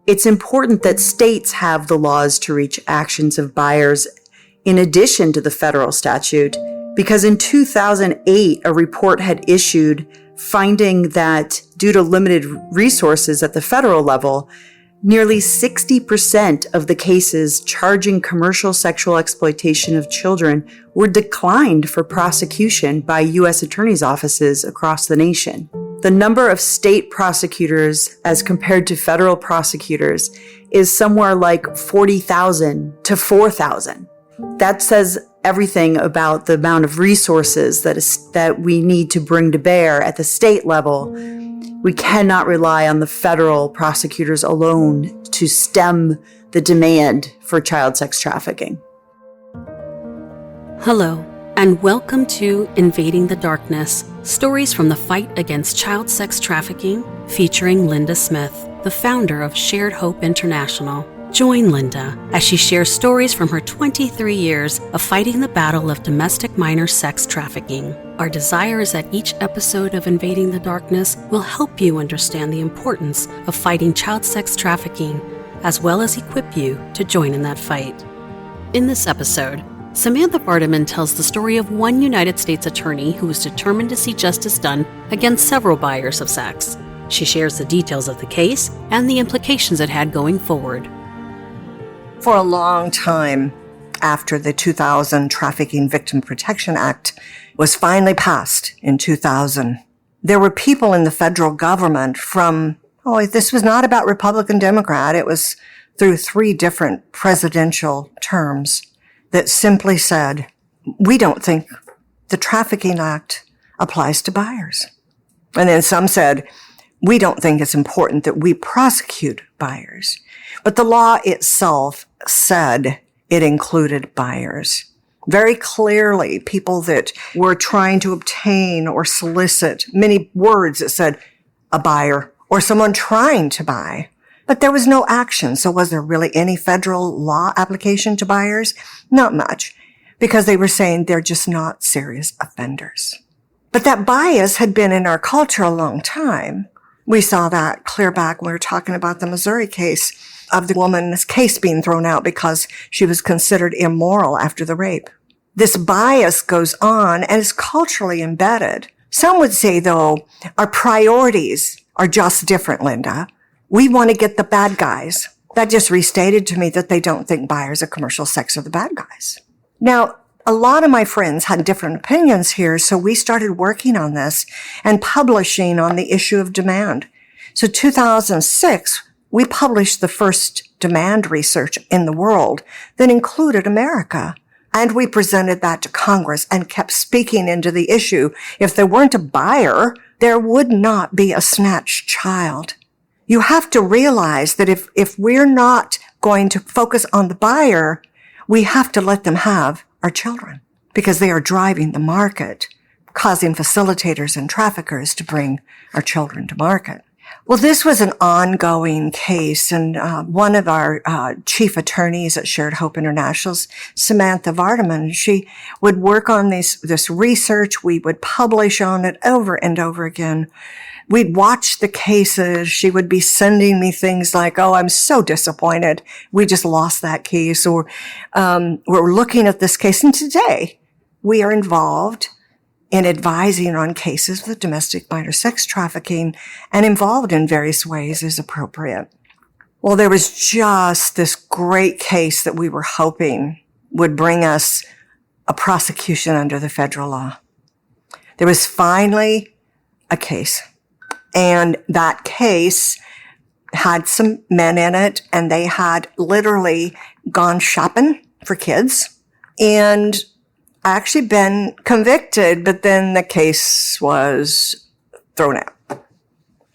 It's important that states have the laws to reach actions of buyers in addition to the federal statute, because in 2008, a report had issued finding that due to limited resources at the federal level, nearly 60% of the cases charging commercial sexual exploitation of children were declined for prosecution by U.S. attorneys' offices across the nation. The number of state prosecutors as compared to federal prosecutors is somewhere like 40,000 to 4,000. That says everything about the amount of resources that we need to bring to bear at the state level. We cannot rely on the federal prosecutors alone to stem the demand for child sex trafficking. Hello, and welcome to Invading the Darkness, stories from the fight against child sex trafficking, featuring Linda Smith, the founder of Shared Hope International. Join Linda as she shares stories from her 23 years of fighting the battle of domestic minor sex trafficking. Our desire is that each episode of Invading the Darkness will help you understand the importance of fighting child sex trafficking, as well as equip you to join in that fight. In this episode, Samantha Vardaman tells the story of one United States attorney who was determined to see justice done against several buyers of sex. She shares the details of the case and the implications it had going forward. For a long time after the 2000 Trafficking Victim Protection Act was finally passed in 2000, there were people in the federal government this was not about Republican, Democrat, it was through 3 different presidential terms that simply said, we don't think the Trafficking Act applies to buyers. And then some said, we don't think it's important that we prosecute buyers. But the law itself said it included buyers. Very clearly, people that were trying to obtain or solicit, many words that said a buyer or someone trying to buy. But there was no action. So was there really any federal law application to buyers? Not much, because they were saying they're just not serious offenders. But that bias had been in our culture a long time. We saw that clear back when we were talking about the Missouri case of the woman's case being thrown out because she was considered immoral after the rape. This bias goes on and is culturally embedded. Some would say, though, our priorities are just different, Linda. We want to get the bad guys. That just restated to me that they don't think buyers of commercial sex are the bad guys. Now, a lot of my friends had different opinions here, so we started working on this and publishing on the issue of demand. So 2006, we published the first demand research in the world that included America. And we presented that to Congress and kept speaking into the issue. If there weren't a buyer, there would not be a snatched child. You have to realize that if we're not going to focus on the buyer, we have to let them have our children, because they are driving the market, causing facilitators and traffickers to bring our children to market. Well, this was an ongoing case, and one of our chief attorneys at Shared Hope International, Samantha Vardaman, she would work on this research. We would publish on it over and over again. We'd watch the cases. She would be sending me things like, oh, I'm so disappointed. We just lost that case. Or we're looking at this case. And today we are involved in advising on cases with domestic minor sex trafficking and involved in various ways as appropriate. Well, there was just this great case that we were hoping would bring us a prosecution under the federal law. There was finally a case. And that case had some men in it, and they had literally gone shopping for kids and actually been convicted, but then the case was thrown out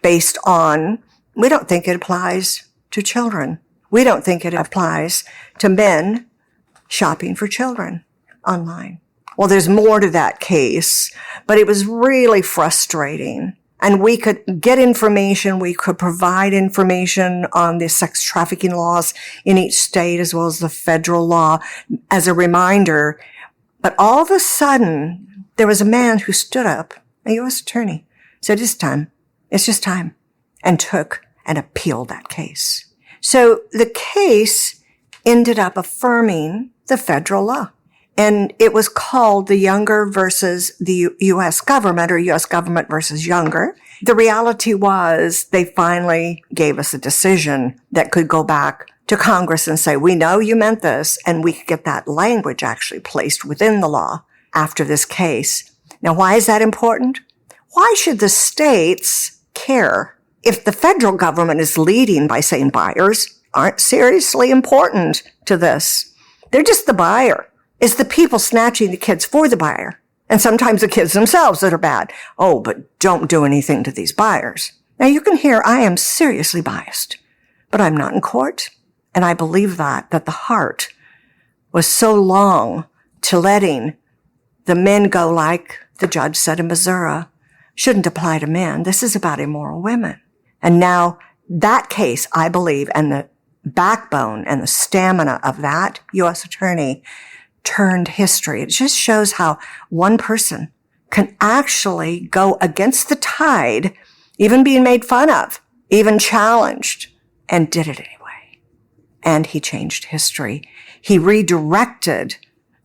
based on, we don't think it applies to children. We don't think it applies to men shopping for children online. Well, there's more to that case, but it was really frustrating. And we could get information, we could provide information on the sex trafficking laws in each state as well as the federal law as a reminder. But all of a sudden, there was a man who stood up, a U.S. attorney, said, it's just time, and took and appealed that case. So the case ended up affirming the federal law. And it was called the Junger versus the U.S. government, or U.S. government versus Junger. The reality was they finally gave us a decision that could go back to Congress and say, we know you meant this, and we could get that language actually placed within the law after this case. Now, why is that important? Why should the states care if the federal government is leading by saying buyers aren't seriously important to this? They're just the buyer. It's the people snatching the kids for the buyer. And sometimes the kids themselves that are bad. Oh, but don't do anything to these buyers. Now you can hear I am seriously biased, but I'm not in court. And I believe that the heart was so long to letting the men go, like the judge said in Missouri, shouldn't apply to men. This is about immoral women. And now that case, I believe, and the backbone and the stamina of that U.S. attorney turned history. It just shows how one person can actually go against the tide, even being made fun of, even challenged, and did it anyway. And he changed history. He redirected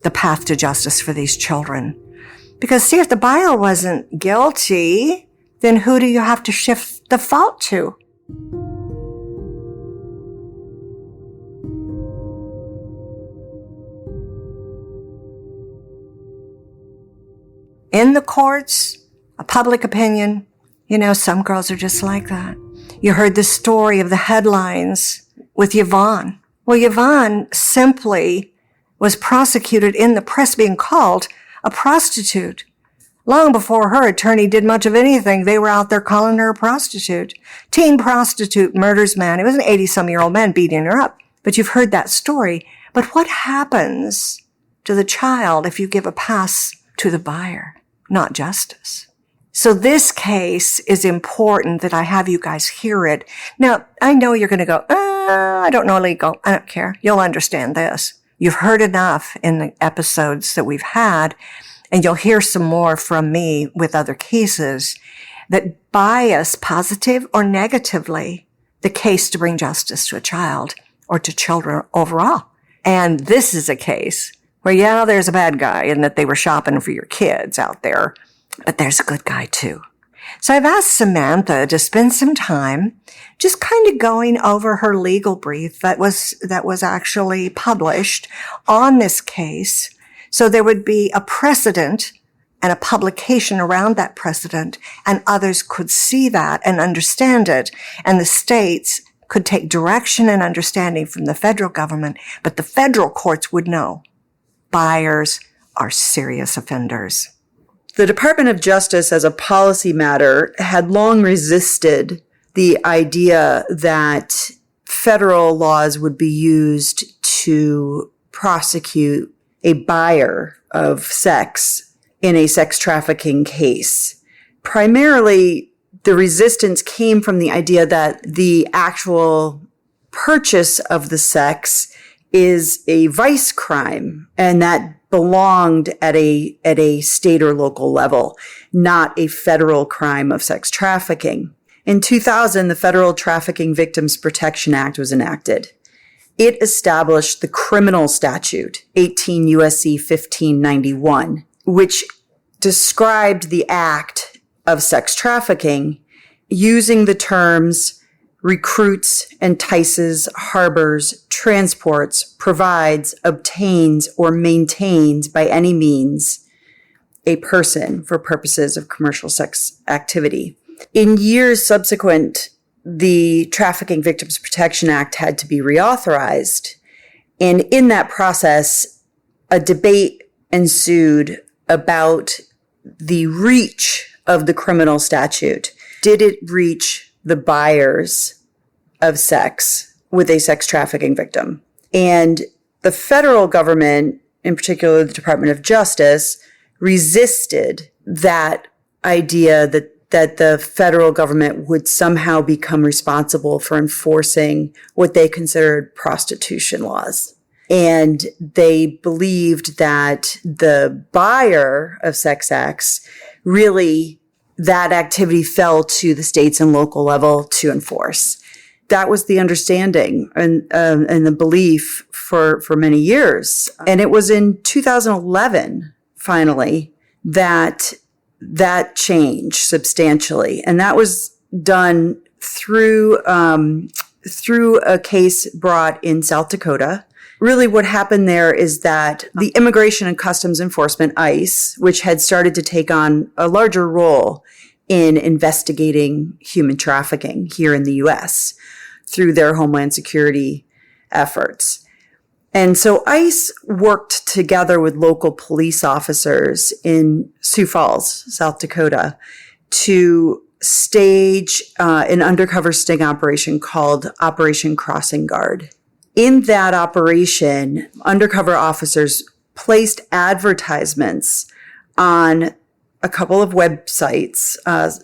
the path to justice for these children. Because see, if the buyer wasn't guilty, then who do you have to shift the fault to? In the courts, a public opinion, some girls are just like that. You heard the story of the headlines with Yvonne. Well, Yvonne simply was prosecuted in the press being called a prostitute. Long before her attorney did much of anything, they were out there calling her a prostitute. Teen prostitute murders man. It was an 80-some-year-old man beating her up. But you've heard that story. But what happens to the child if you give a pass to the buyer? Not justice. So this case is important that I have you guys hear it. Now, I know you're going to go, I don't know legal. I don't care. You'll understand this. You've heard enough in the episodes that we've had, and you'll hear some more from me with other cases that bias, positive or negatively, the case to bring justice to a child or to children overall. And this is a case where, yeah, there's a bad guy and that they were shopping for your kids out there, but there's a good guy too. So I've asked Samantha to spend some time just kind of going over her legal brief that was actually published on this case. So there would be a precedent and a publication around that precedent, and others could see that and understand it. And the states could take direction and understanding from the federal government, but the federal courts would know buyers are serious offenders. The Department of Justice, as a policy matter, had long resisted the idea that federal laws would be used to prosecute a buyer of sex in a sex trafficking case. Primarily, the resistance came from the idea that the actual purchase of the sex is a vice crime, and that belonged at a state or local level, not a federal crime of sex trafficking. In 2000, the Federal Trafficking Victims Protection Act was enacted. It established the criminal statute, 18 U.S.C. 1591, which described the act of sex trafficking using the terms recruits, entices, harbors, transports, provides, obtains, or maintains by any means a person for purposes of commercial sex activity. In years subsequent, the Trafficking Victims Protection Act had to be reauthorized. And in that process, a debate ensued about the reach of the criminal statute. Did it reach the buyers of sex with a sex trafficking victim? And the federal government, in particular the Department of Justice, resisted that idea that the federal government would somehow become responsible for enforcing what they considered prostitution laws. And they believed that the buyer of sex acts, really, that activity fell to the states and local level to enforce. that was the understanding and the belief for many years. And it was in 2011, finally, that changed substantially. And that was done through a case brought in South Dakota. Really what happened there is that the Immigration and Customs Enforcement, ICE, which had started to take on a larger role in investigating human trafficking here in the U.S. through their Homeland Security efforts. And so ICE worked together with local police officers in Sioux Falls, South Dakota, to stage an undercover sting operation called Operation Crossing Guard. In that operation, undercover officers placed advertisements on a couple of websites.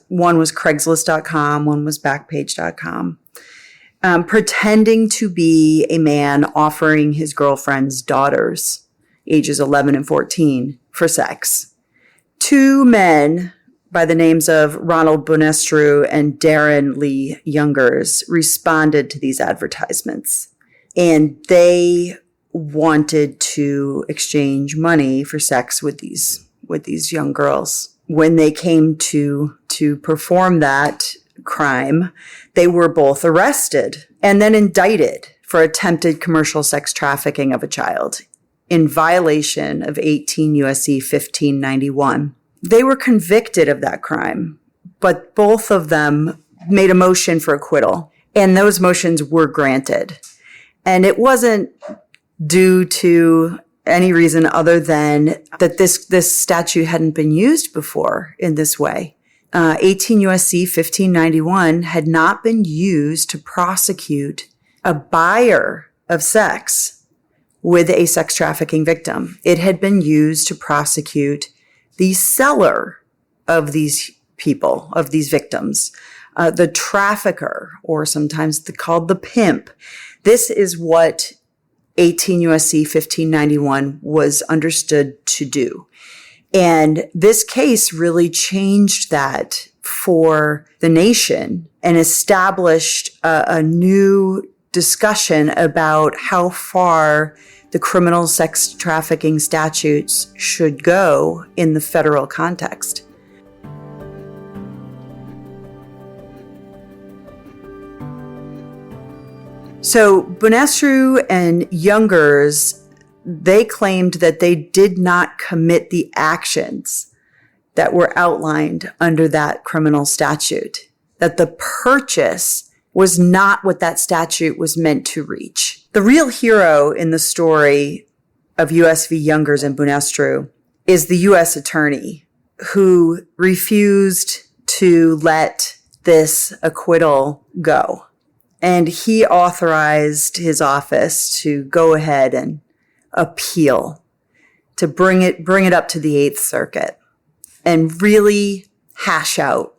One was Craigslist.com, one was Backpage.com, pretending to be a man offering his girlfriend's daughters, ages 11 and 14, for sex. Two men by the names of Ronald Bonestrew and Darren Lee Jungers responded to these advertisements. And they wanted to exchange money for sex with these young girls. When they came to perform that crime, they were both arrested and then indicted for attempted commercial sex trafficking of a child in violation of 18 U.S.C. 1591. They were convicted of that crime, but both of them made a motion for acquittal, and those motions were granted. And it wasn't due to any reason other than that this statute hadn't been used before in this way. 18 U.S.C. 1591 had not been used to prosecute a buyer of sex with a sex trafficking victim. It had been used to prosecute the seller of these people, of these victims, the trafficker, or sometimes called the pimp. This is what 18 U.S.C. 1591 was understood to do. And this case really changed that for the nation and established a new discussion about how far the criminal sex trafficking statutes should go in the federal context. So Bonestrew and Jungers, they claimed that they did not commit the actions that were outlined under that criminal statute, that the purchase was not what that statute was meant to reach. The real hero in the story of U.S. v. Jungers and Bonestrew is the U.S. attorney who refused to let this acquittal go. And he authorized his office to go ahead and appeal, to bring it up to the Eighth Circuit and really hash out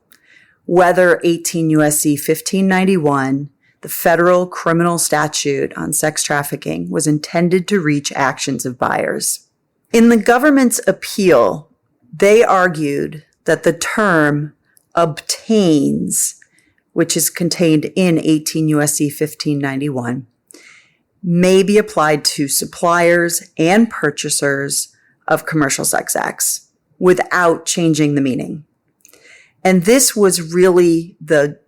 whether 18 U.S.C. 1591, the federal criminal statute on sex trafficking, was intended to reach actions of buyers. In the government's appeal, they argued that the term obtains, which is contained in 18 U.S.C. 1591, may be applied to suppliers and purchasers of commercial sex acts without changing the meaning. And this was really the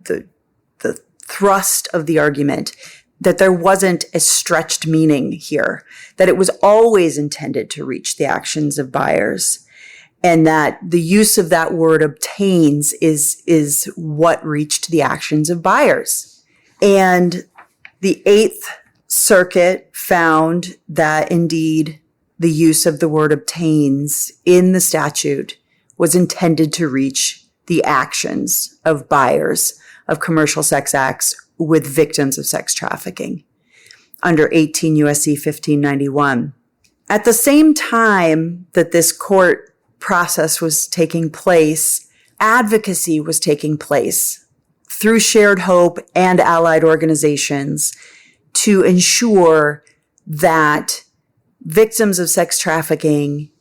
thrust of the argument, that there wasn't a stretched meaning here, that it was always intended to reach the actions of buyers, and that the use of that word obtains is what reached the actions of buyers. And the Eighth Circuit found that indeed the use of the word obtains in the statute was intended to reach the actions of buyers of commercial sex acts with victims of sex trafficking under 18 U.S.C. 1591. At the same time that this court process was taking place, advocacy was taking place through Shared Hope and allied organizations to ensure that victims of sex trafficking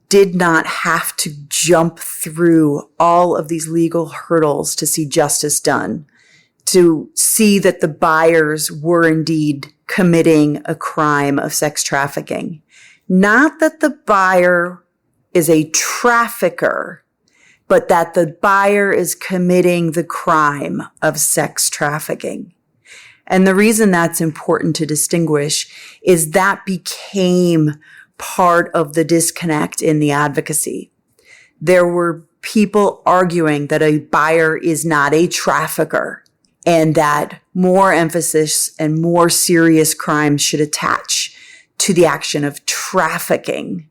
did not have to jump through all of these legal hurdles to see justice done to see that the buyers were indeed committing a crime of sex trafficking. Not that the buyer is a trafficker, but that the buyer is committing the crime of sex trafficking. And the reason that's important to distinguish is that became part of the disconnect in the advocacy. There were people arguing that a buyer is not a trafficker and that more emphasis and more serious crimes should attach to the action of trafficking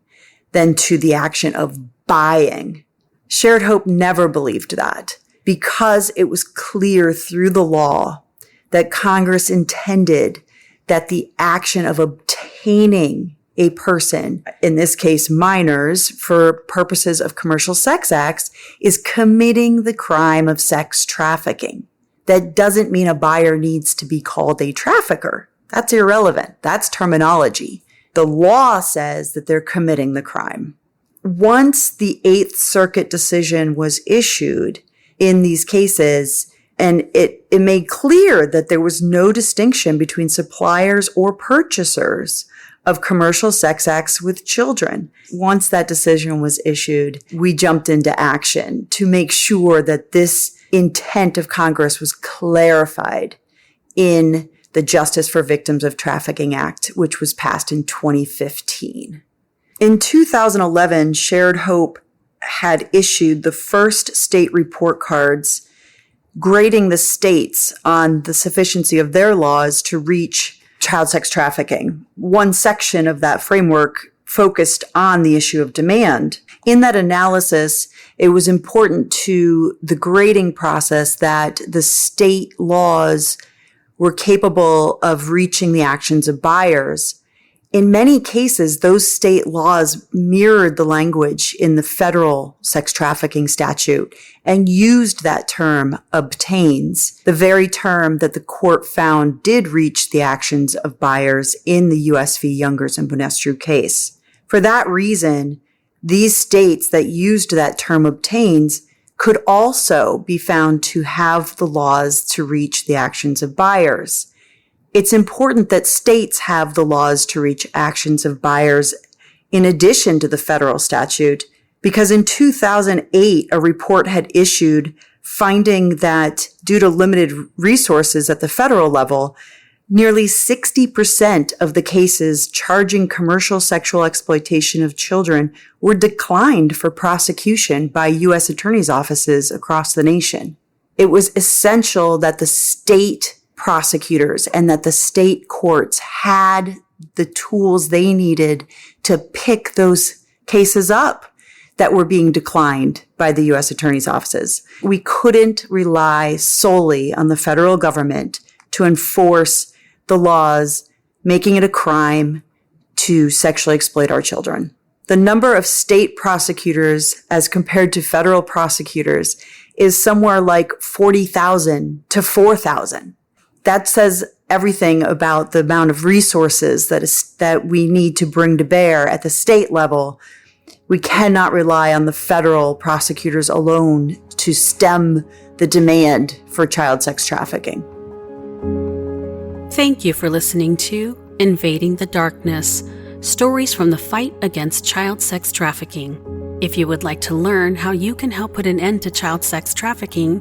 than to the action of buying. Shared Hope never believed that because it was clear through the law that Congress intended that the action of obtaining a person, in this case minors, for purposes of commercial sex acts, is committing the crime of sex trafficking. That doesn't mean a buyer needs to be called a trafficker. That's irrelevant. That's terminology. The law says that they're committing the crime. Once the Eighth Circuit decision was issued in these cases, and it made clear that there was no distinction between suppliers or purchasers of commercial sex acts with children. Once that decision was issued, we jumped into action to make sure that this intent of Congress was clarified in the Justice for Victims of Trafficking Act, which was passed in 2015. In 2011, Shared Hope had issued the first state report cards grading the states on the sufficiency of their laws to reach child sex trafficking. One section of that framework focused on the issue of demand. In that analysis, it was important to the grading process that the state laws were capable of reaching the actions of buyers. In many cases, those state laws mirrored the language in the federal sex trafficking statute and used that term obtains, the very term that the court found did reach the actions of buyers in the U.S. v. Junger and Bonestru case. For that reason, these states that used that term obtains could also be found to have the laws to reach the actions of buyers. It's important that states have the laws to reach actions of buyers in addition to the federal statute, because in 2008, a report had issued finding that due to limited resources at the federal level, nearly 60% of the cases charging commercial sexual exploitation of children were declined for prosecution by U.S. attorneys' offices across the nation. It was essential that the state prosecutors and that the state courts had the tools they needed to pick those cases up that were being declined by the U.S. attorneys' offices. We couldn't rely solely on the federal government to enforce the laws, making it a crime to sexually exploit our children. The number of state prosecutors as compared to federal prosecutors is somewhere like 40,000 to 4,000. That says everything about the amount of resources that we need to bring to bear at the state level. We cannot rely on the federal prosecutors alone to stem the demand for child sex trafficking. Thank you for listening to Invading the Darkness, stories from the fight against child sex trafficking. If you would like to learn how you can help put an end to child sex trafficking,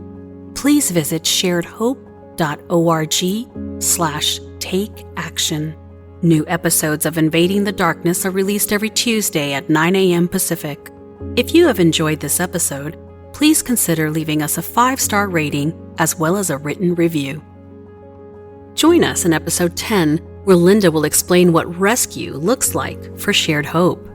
please visit sharedhope.org/take action. New episodes of Invading the Darkness are released every Tuesday at 9 a.m. Pacific. If you have enjoyed this episode, please consider leaving us a 5-star rating as well as a written review. Join us in episode 10, where Linda will explain what rescue looks like for Shared Hope.